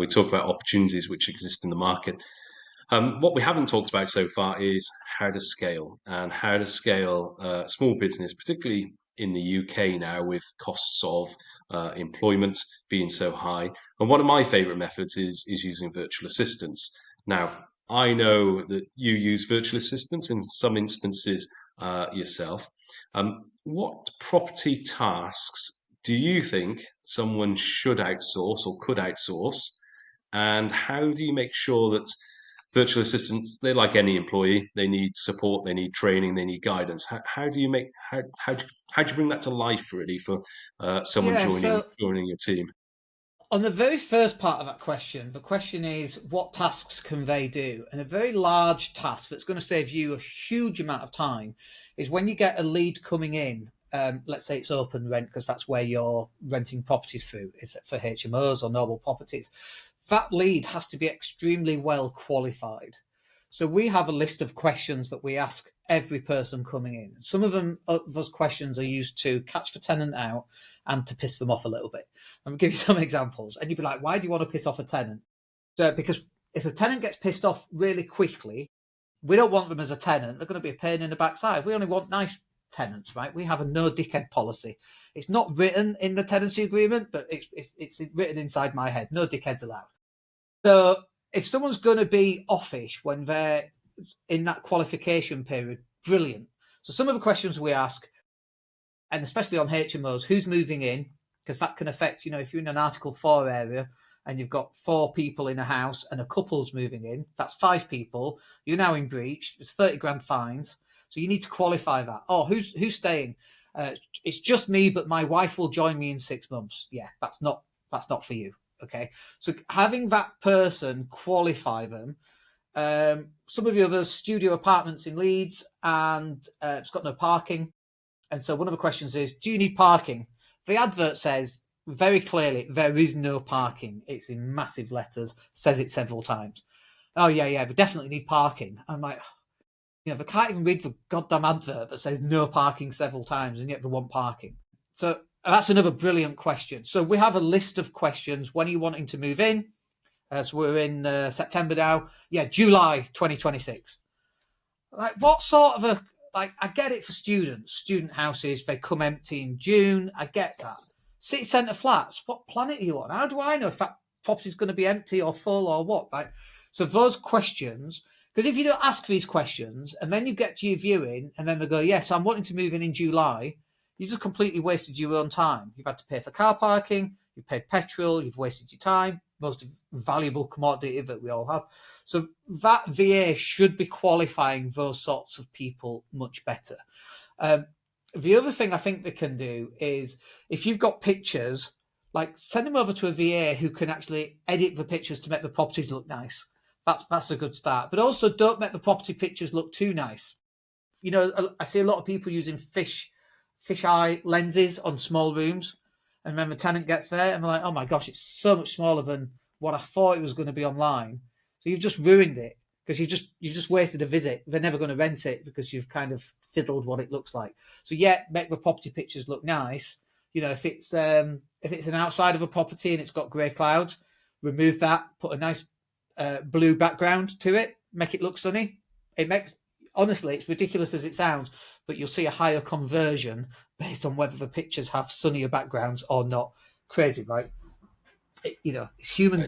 We talk about opportunities which exist in the market. What we haven't talked about so far is how to scale and how to scale small business, particularly in the UK now with costs of employment being so high. And one of my favourite methods is using virtual assistants. Now, I know that you use virtual assistants in some instances yourself. What property tasks do you think someone should outsource or could outsource? And how do you make sure that virtual assistants, they're like any employee, they need support, they need training, they need guidance. How do you make how do you bring that to life really for someone Yeah, joining so joining your team? on the very first part of that question, the question is what tasks can they do? And a very large task that's going to save you a huge amount of time is when you get a lead coming in. Let's say it's open rent because that's where you're renting properties through. Is it for HMOs or normal properties? That lead has to be extremely well qualified. So we have a list of questions that we ask every person coming in. Some of them, those questions are used to catch the tenant out and to piss them off a little bit. I'm give you some examples, and you'd be like, "Why do you want to piss off a tenant?" So, because if a tenant gets pissed off really quickly, we don't want them as a tenant. They're going to be a pain in the backside. We only want nice tenants, right? We have a no dickhead policy. It's not written in the tenancy agreement, but it's written inside my head. No dickheads allowed. So if someone's going to be offish when they're in that qualification period, brilliant. So some of the questions we ask, and especially on HMOs, who's moving in? Because that can affect, if you're in an Article 4 area and you've got 4 people in a house and a couple's moving in, that's 5 people. You're now in breach. There's 30 grand fines. So you need to qualify that. Oh, who's staying? It's just me, but my wife will join me in 6 months. Yeah, that's not for you. Okay. So having that person qualify them. Some of the others, studio apartments in Leeds, and it's got no parking. And so one of the questions is, do you need parking? The advert says very clearly, there is no parking. It's in massive letters, says it several times. Oh, yeah, we definitely need parking. I'm like, they can't even read the goddamn advert that says no parking several times, and yet they want parking. So that's another brilliant question. So we have a list of questions. When are you wanting to move in? So we're in September now. Yeah, July 2026. Like, what sort of I get it for students, student houses, they come empty in June. I get that. City centre flats, what planet are you on? How do I know if that property's going to be empty or full or what? Right. So those questions, because if you don't ask these questions and then you get to your viewing and then they go, yes, I'm wanting to move in July, you just completely wasted your own time. You've had to pay for car parking, you've paid petrol, you've wasted your time, most valuable commodity that we all have. So that VA should be qualifying those sorts of people much better. The other thing I think they can do is if you've got pictures, like send them over to a VA who can actually edit the pictures to make the properties look nice. That's a good start. But also don't make the property pictures look too nice. I see a lot of people using fisheye lenses on small rooms. And then the tenant gets there and they're like, oh my gosh, it's so much smaller than what I thought it was going to be online. So you've just ruined it because you've just wasted a visit. They're never going to rent it because you've kind of fiddled what it looks like. So yeah, make the property pictures look nice. If it's an outside of a property and it's got grey clouds, remove that, put a nice blue background to it, make it look sunny. Honestly, it's ridiculous as it sounds, but you'll see a higher conversion based on whether the pictures have sunnier backgrounds or not. Crazy, right? It's human